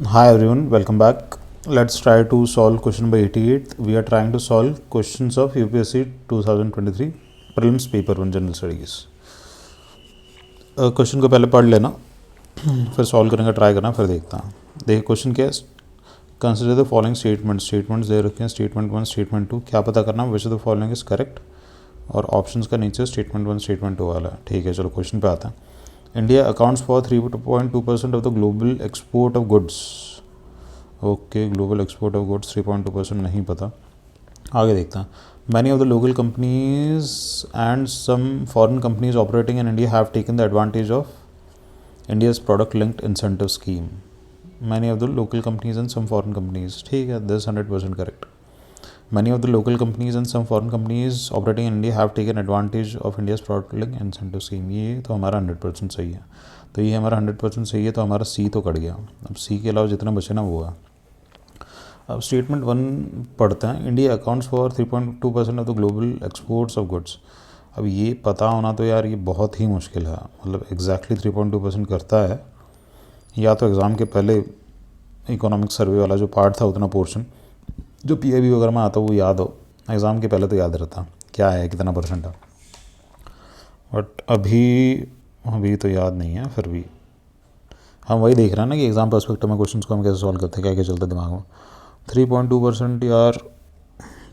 Hi everyone, welcome back. Let's try to solve question number 88. We are trying to solve questions of UPSC 2023 prelims paper 1 general studies. Question को पहले पढ़ लेना, फिर solve करेंगे, try करना, फिर देखता हूँ. देखिए क्वेश्चन क्या है. कंसिडर द फॉलोइंग स्टेटमेंट्स दे रखे हैं. Statement 1, statement 2. क्या पता करना which of the following is correct, और ऑप्शंस का नीचे स्टेटमेंट 1 स्टेटमेंट 2 वाला. ठीक है, चलो क्वेश्चन पे आता है. India accounts for 3.2% of the global export of goods. Okay, global export of goods 3.2% नहीं पता. आगे देखता हैं. Many of the local companies and some foreign companies operating in India have taken the advantage of India's product linked incentive scheme. Many of the local companies and some foreign companies. ठीक है, this 100% correct. Many of the local companies and some foreign companies operating in India have taken advantage of India's product linked incentive scheme. ये तो हमारा 100% सही है. तो ये हमारा 100% सही है, तो हमारा सी तो कट गया. अब सी के अलावा जितना बचे ना वो है. अब स्टेटमेंट 1 पढ़ते हैं. India accounts for 3.2% of the global exports of goods. अब ये पता होना तो यार ये बहुत ही मुश्किल है. मतलब एग्जैक्टली 3.2% करता है, या तो एग्ज़ाम के पहले इकोनॉमिक सर्वे वाला जो पार्ट था उतना पोर्शन जो PIB वगैरह में आता वो याद हो. एग्ज़ाम के पहले तो याद रहता क्या है, कितना परसेंट है. बट अभी तो याद नहीं है. फिर भी हम वही देख रहे हैं ना कि एग्ज़ाम पर्सपेक्टिव में क्वेश्चंस को हम कैसे सॉल्व करते हैं, क्या क्या चलता है दिमाग में. 3.2% यार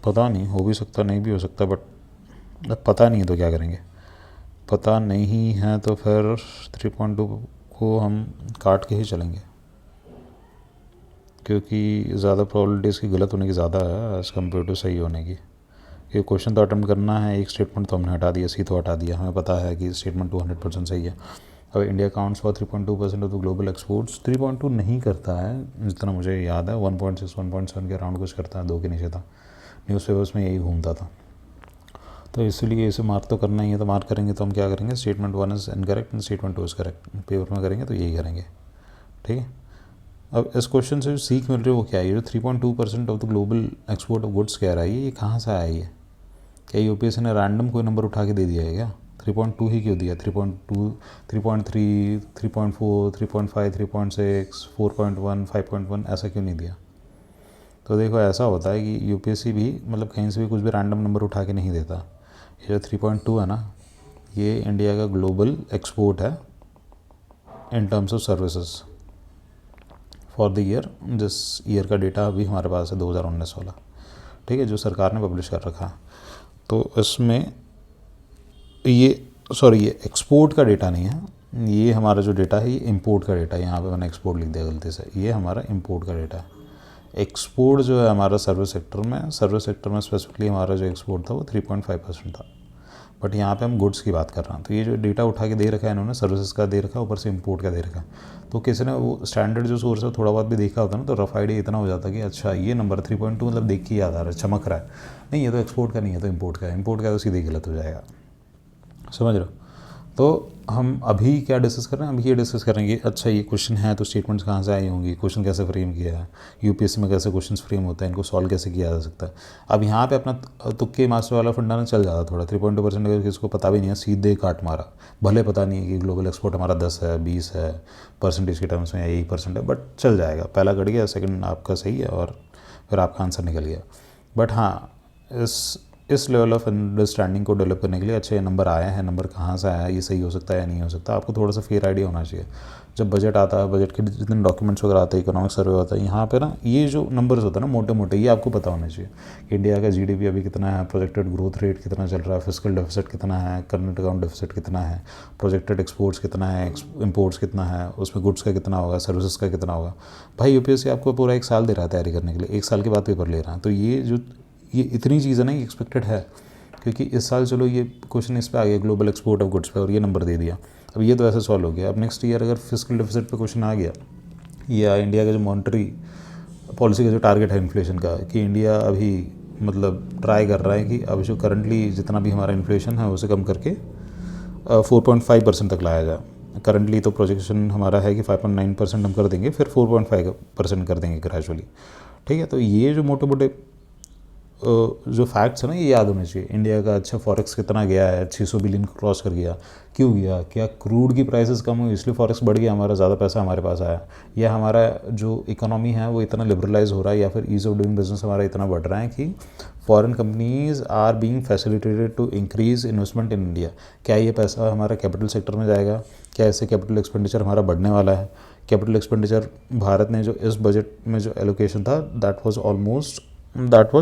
पता नहीं, हो भी सकता नहीं भी हो सकता. बट अब पता नहीं है तो क्या करेंगे. पता नहीं है तो फिर 3.2 को हम काट के ही चलेंगे, क्योंकि ज़्यादा प्रोबेबिलिटी इसकी गलत होने की ज़्यादा है एज़ कम्पेयर टू सही होने की. ये क्वेश्चन तो अटेम्प्ट करना है, एक स्टेटमेंट तो हमने हटा दिया, सी तो हटा दिया. हमें पता है कि स्टेटमेंट 200% सही है. अब India accounts for 3.2% of the global exports 3.2 नहीं करता है जितना मुझे याद है. 1.6 1.7 के अराउंड कुछ करता है, 2 के नीचे था. न्यूज़पेपर्स में यही घूमता था. तो इसलिए इसे मार्क तो करना ही है. तो मार्क करेंगे तो हम क्या करेंगे, statement 1 is incorrect and statement 2 is correct. Paper में करेंगे तो यही करेंगे. ठीक है. अब इस क्वेश्चन से जो सीख मिल रही है वो क्या है. ये जो 3.2% of the global export of goods कह रहा है, ये कहाँ से आया है. क्या UPSC ने रैंडम कोई नंबर उठा के दे दिया है क्या. 3.2 ही क्यों दिया. 3.2, 3.3, 3.4, 3.5, 3.6, 4.1, 5.1 ऐसा क्यों नहीं दिया. तो देखो ऐसा होता है कि UPSC भी मतलब कहीं से भी कुछ भी रैंडम नंबर उठा के नहीं देता. ये जो 3.2 है ना, ये इंडिया का ग्लोबल एक्सपोर्ट है in terms of services for the year. जिस ईयर का डेटा अभी हमारे पास है 2019 वाला. ठीक है, जो सरकार ने पब्लिश कर रखा है. तो इसमें ये एक्सपोर्ट का डेटा नहीं है. ये हमारा जो डेटा है ये इंपोर्ट का डेटा है. यहाँ पे मैंने एक्सपोर्ट लिख दिया गलती से. ये हमारा इंपोर्ट का डेटा है. एक्सपोर्ट जो है हमारा सर्विस सेक्टर में स्पेसिफिकली हमारा जो एक्सपोर्ट था वो 3.5% था. बट यहाँ पे हम गुड्स की बात कर रहे हैं. तो ये जो डेटा उठा के दे रखा है इन्होंने, सर्विसेज का दे रखा है, ऊपर से इंपोर्ट का दे रखा है. तो किसी ने वो स्टैंडर्ड जो सोर्स है थोड़ा बहुत भी देखा होता ना, तो रफ आइडिया इतना हो जाता कि अच्छा ये नंबर 3.2 मतलब देख के याद आ रहा है, चमक रहा है. नहीं, ये तो एक्सपोर्ट का नहीं है, तो इंपोर्ट का है. इंपोर्ट का तो सीधे गलत हो जाएगा. समझ रहे हो. तो हम अभी क्या डिस्कस कर रहे हैं, अभी ये डिस्कस करेंगे अच्छा ये क्वेश्चन है तो स्टेटमेंट्स कहाँ से आई होंगी, क्वेश्चन कैसे फ्रेम किया है, UPSC में कैसे क्वेश्चन फ्रेम होता है, इनको सॉल्व कैसे किया जा सकता है. अब यहाँ पे अपना तुक्के मास्टर वाला फंडा ना चल जाता थोड़ा. 3.2% अगर किसको पता भी नहीं है, सीधे काट मारा. भले पता नहीं है कि ग्लोबल एक्सपोर्ट हमारा 10 है 20 है परसेंटेज के टर्म्स में, या 1% है, बट चल जाएगा. पहला कट गया, सेकेंड आपका सही है, और फिर आपका आंसर निकल गया. बट हाँ, इस लेवल ऑफ अंडरस्टैंडिंग को डेवलप करने के लिए अच्छा ये नंबर आया है, नंबर कहाँ से आया है, ये सही हो सकता है या नहीं हो सकता, आपको थोड़ा सा फेयर आइडिया होना चाहिए. जब बजट आता है, बजट के जितने डॉक्यूमेंट्स वगैरह आते हैं, इकोनॉमिक सर्वे होता है, यहाँ पे ना ये जो नंबर्स होता है ना मोटे मोटे, ये आपको पता होना चाहिए कि इंडिया का GDP अभी कितना है, प्रोजेक्टेड ग्रोथ रेट कितना चल रहा है, फिस्कल डेफिसिट कितना है, करंट अकाउंट डेफिसिट कितना है, प्रोजेक्टेड एक्सपोर्ट्स कितना है, इम्पोर्ट्स कितना है, उसमें गुड्स का कितना होगा, सर्विसेज का कितना होगा. भाई UPSC आपको पूरा 1 साल दे रहा है तैयारी करने के लिए, 1 साल के बाद पेपर ले रहा है. तो ये इतनी चीज़ है ना, ये एक्सपेक्टेड है, क्योंकि इस साल चलो ये क्वेश्चन इस पे आ गया ग्लोबल एक्सपोर्ट ऑफ गुड्स पे, और ये नंबर दे दिया. अब ये तो ऐसे सॉल्व हो गया. अब नेक्स्ट ईयर अगर फिस्कल डेफिसिट पे क्वेश्चन आ गया, या इंडिया का जो मॉनेटरी पॉलिसी का जो टारगेट है इन्फ्लेशन का, कि इंडिया अभी मतलब ट्राई कर रहा है कि अब जो करंटली जितना भी हमारा इन्फ्लेशन है उसे कम करके 4.5% तक लाया जाए. करंटली तो प्रोजेक्शन हमारा है कि 5.9% हम कर देंगे, फिर 4.5% कर देंगे ग्रेजुअली. ठीक है. तो ये जो मोटे मोटे जो फैक्ट्स है ना ये याद होने चाहिए। इंडिया का अच्छा फॉरेक्स कितना गया है, 600 बिलियन क्रॉस कर गया, क्यों गया? क्या क्रूड की प्राइसेस कम हुई इसलिए फॉरेक्स बढ़ गया, हमारा ज़्यादा पैसा हमारे पास आया, या हमारा जो इकोनॉमी है वो इतना लिबरलाइज हो रहा है, या फिर ईज़ ऑफ डूइंग बिजनेस हमारा इतना बढ़ रहा है कि foreign companies are being facilitated to increase investment in India. क्या ये पैसा हमारा कैपिटल सेक्टर में जाएगा? क्या इससे कैपिटल एक्सपेंडिचर हमारा बढ़ने वाला है? कैपिटल एक्सपेंडिचर भारत ने जो इस बजट में जो एलोकेशन था दैट वाज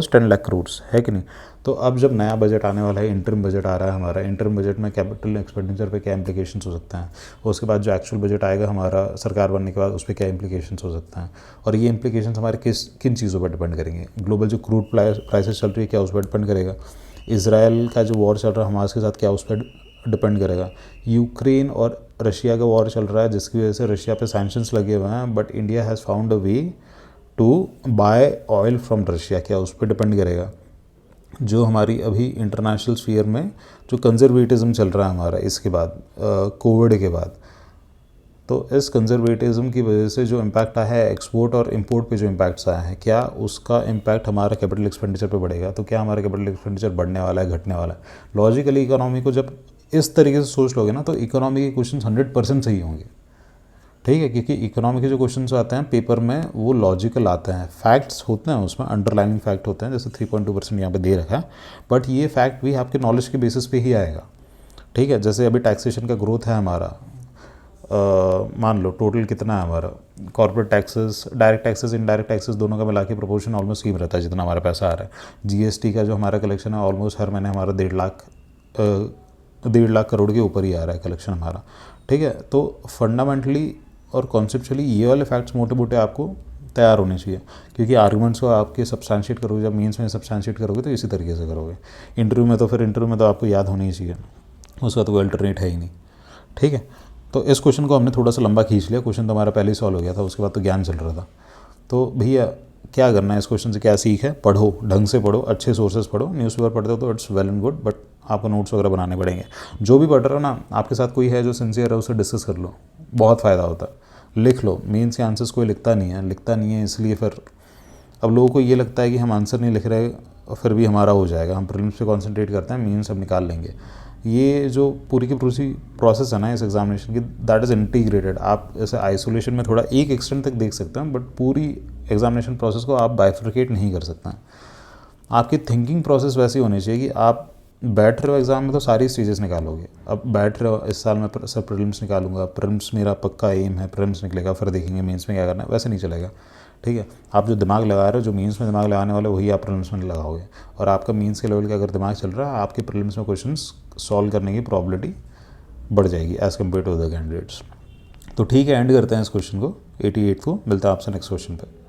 10 लाख करोड़, है कि नहीं? तो अब जब नया बजट आने वाला है, इंटरिम बजट आ रहा है हमारा, इंटरिम बजट में कैपिटल एक्सपेंडिचर पे क्या इंप्लीकेशंस हो सकते हैं, और उसके बाद जो एक्चुअल बजट आएगा हमारा सरकार बनने के बाद उस पर क्या इंप्लीकेशंस हो सकते हैं, और ये इंप्लीकेशंस हमारे किन चीज़ों पर डिपेंड करेंगे? ग्लोबल जो क्रूड प्राइसेस चल रही है क्या उस पर डिपेंड करेगा? इसराइल का जो वॉर चल रहा है हमास के साथ क्या उस पर डिपेंड करेगा? यूक्रेन और रशिया का वॉर चल रहा है जिसकी वजह से रशिया पे सैंक्शंस लगे हुए हैं, but India has found a way to buy oil from Russia, क्या उस पर डिपेंड करेगा? जो हमारी अभी इंटरनेशनल स्फीयर में जो कंजर्वेटिज्म चल रहा है हमारा इसके बाद कोविड के बाद, तो इस कंजर्वेटिज्म की वजह से जो इम्पैक्ट आया है एक्सपोर्ट और इंपोर्ट पे जो इम्पैक्ट्स आए हैं, क्या उसका इम्पैक्ट हमारा कैपिटल एक्सपेंडिचर पे बढ़ेगा? तो क्या हमारा कैपिटल एक्सपेंडिचर बढ़ने वाला है, घटने वाला है? लॉजिकली इकोनॉमी को जब इस तरीके से सोच लोगे ना तो इकोनॉमी के क्वेश्चन 100% सही होंगे, ठीक है? क्योंकि इकोनॉमी के जो क्वेश्चंस आते हैं पेपर में वो लॉजिकल आते हैं, फैक्ट्स होते हैं उसमें, अंडरलाइनिंग फैक्ट होते हैं, जैसे 3.2% यहाँ पे दे रखा है, बट ये फैक्ट भी आपके नॉलेज के बेसिस पे ही आएगा, ठीक है? जैसे अभी टैक्सेशन का ग्रोथ है हमारा, मान लो टोटल कितना है हमारा, corporate taxes, direct taxes, indirect taxes दोनों का मिला के प्रोपोर्शन ऑलमोस्ट सेम रहता है जितना हमारा पैसा आ रहा है। जीएसटी का जो हमारा कलेक्शन है ऑलमोस्ट हर महीने हमारा 1.5 लाख करोड़ के ऊपर ही आ रहा है कलेक्शन हमारा, ठीक है? तो फंडामेंटली और कॉन्सेप्चुअली ये वाले फैक्ट्स मोटे मोटे आपको तैयार होने चाहिए, क्योंकि आर्गूमेंट्स को आपके सब्सटैंशिएट करोगे, जब मीन्स में सब्सटैंशिएट करोगे तो इसी तरीके से करोगे। इंटरव्यू में तो फिर इंटरव्यू में तो आपको याद होनी ही चाहिए, उसका तो कोई अल्टरनेट है ही नहीं, ठीक है? तो इस क्वेश्चन को हमने थोड़ा सा लंबा खींच लिया, क्वेश्चन तो हमारा पहले ही सॉल्व हो गया था, उसके बाद तो ज्ञान चल रहा था। तो भैया क्या करना है, इस क्वेश्चन से क्या सीख है? पढ़ो, ढंग से पढ़ो, अच्छे सोर्सेज पढ़ो। न्यूज़पेपर पढ़ते हो तो it's well and good, but आपको नोट्स वगैरह बनाने पड़ेंगे। जो भी पढ़ रहे हो ना, आपके साथ कोई है जो सिंसियर है उससे डिस्कस कर लो, बहुत फ़ायदा होता है। लिख लो, मेंस के आंसर्स कोई लिखता नहीं है इसलिए फिर अब लोगों को ये लगता है कि हम आंसर नहीं लिख रहे फिर भी हमारा हो जाएगा, हम प्रीलिम्स पे कॉन्सेंट्रेट करते हैं, मेंस हम निकाल लेंगे। ये जो पूरी की पूरी प्रोसेस है ना इस एग्जामिनेशन की, दैट इज़ इंटीग्रेटेड। आप ऐसे आइसोलेशन में थोड़ा एक एक्सटेंट तक देख सकते हैं, बट पूरी एग्जामिनेशन प्रोसेस को आप बाइफर्केट नहीं कर सकते हैं। आपकी थिंकिंग प्रोसेस वैसी होनी चाहिए कि आप बैठ रहे हो एग्ज़ाम में तो सारी चीज़ें निकालोगे। अब बैठ रहे हो, इस साल मैं सब प्रीलिम्स निकालूंगा, प्रीलिम्स मेरा पक्का एम है, प्रीलिम्स निकलेगा, फिर देखेंगे मेंस में क्या करना है, वैसे नहीं चलेगा, ठीक है? आप जो दिमाग लगा रहे हो, जो मीन्स में दिमाग लगाने वाले वही आप प्रीलिम्स में लगाओगे, और आपका मीन्स के लेवल का अगर दिमाग चल रहा है, आपके प्रीलिम्स में क्वेश्चंस सॉल्व करने की प्रॉबिलिटी बढ़ जाएगी as compare to other candidates. तो ठीक है, एंड करते हैं इस क्वेश्चन को, 88 को। मिलता है आपसे नेक्स्ट क्वेश्चन पे।